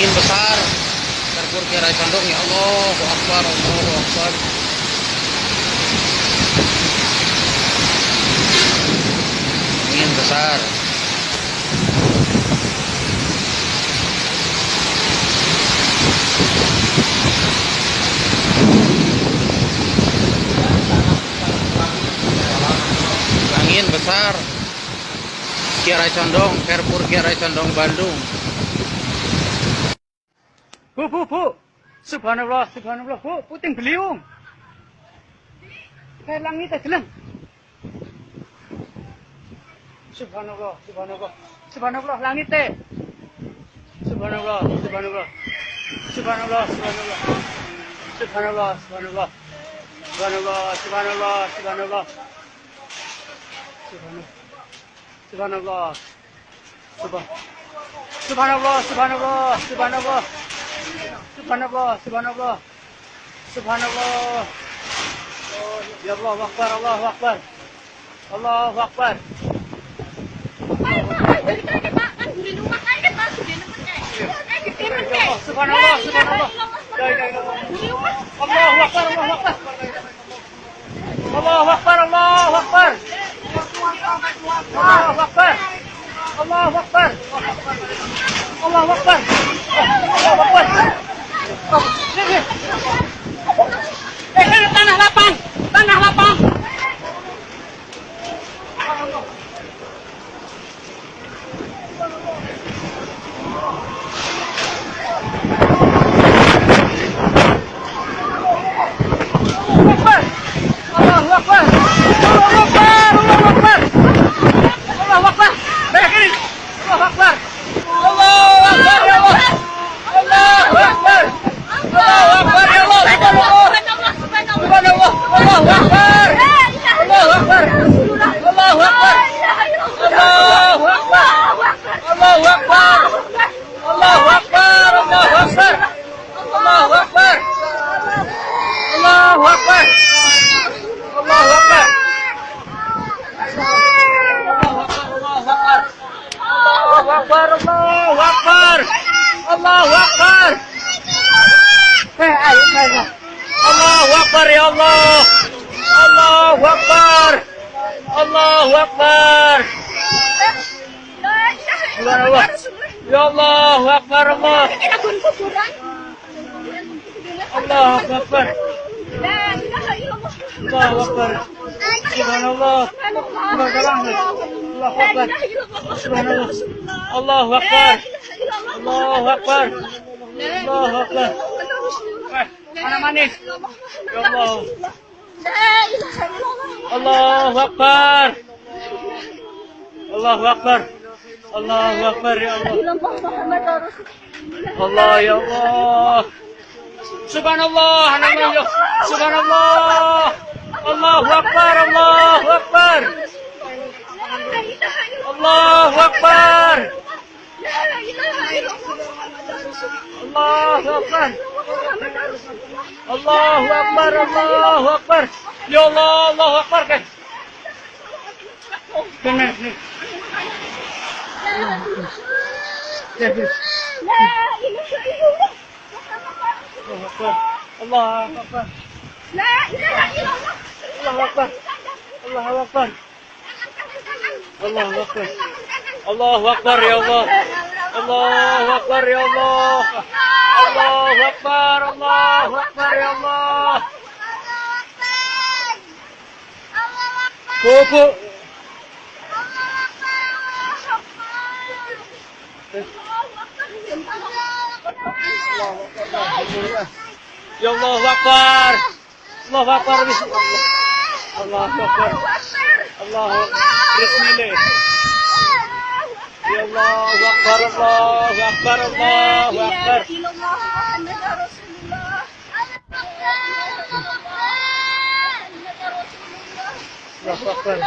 Angin besar terpur kira condong, ya Allahu Akbar, Allahu Akbar. Angin besar. Angin besar. Kiara Condong, Perpur Kiara Condong Bandung. Bu. Subhanallah, subhanallah. Bu, puting beliung. Kayak langit aja lang. Subhanallah, subhanallah. Subhanallah, langit teh. Subhanallah, subhanallah. Subhanallah, subhanallah. Subhanallah, subhanallah. Subhanallah, subhanallah, subhanallah. Subhanallah. Subhanallah, subhanallah, subhanallah. Subhanallah, subhanallah. Subhanallah. Ya Allah Akbar, Allahu Akbar. Allahu Akbar. Subhanallah, subhanallah. Allahu Akbar, Allahu Akbar. Allahu Akbar, Allahu Akbar. Allahu Akbar. Allahu Akbar. Allahu Akbar. Allahu Akbar. Tanah lapang. Tanah lapang. Allahu Akbar. Allahu Akbar. Allahu Akbar. Allahu Akbar. Banyak ini. Allahu Akbar. Allahu Akbar ya Allah. Allahu Akbar. Allahu Akbar ya Allah. Subhanallah. Allahu Akbar. Allahu Akbar. Allahu Akbar. Allahu Akbar. Allahu Akbar. Allahu Akbar. Allahu Akbar. Allahu Akbar. Allahu Akbar. Allahu Akbar. Allahu Akbar, Allahu Akbar. Allahu Akbar. Allahu Akbar ya Allah. Allahu Akbar. Allahu Akbar. Subhanallah. Ya Allahu Akbar Allah. Allahu Akbar. Allahu Akbar. Subhanallah. Allahu Akbar. Subhanallah. Allahu Akbar. Allahu Akbar. Allahu Akbar. Mana manis? Ya Allah. Allahu Akbar. Allahu Akbar. Allahu Akbar ya Allah. Allah ya Allah. Subhanallah. Subhanallah. Allahu Akbar. Allahu Akbar. Allahu Akbar. Allahu Akbar. Allahu Akbar. Allahu Akbar. Ya Allah, Allahu Akbar kan. Benar nih. Allahu Akbar. Allahu Akbar. La ilaha illallah. Allahu Akbar. Allahu Akbar. Allahu Akbar. Allahu Akbar ya Allah. Allahu Akbar ya Allah. Allahu Akbar. Allahu Akbar ya Allah. Bu. Ya Allahu Akbar. Allahu Akbar. Allahu Akbar. Allahu Bismillah. Ya Allahu Akbar. Allahu Akbar. Allahu Akbar. Allahu Akbar.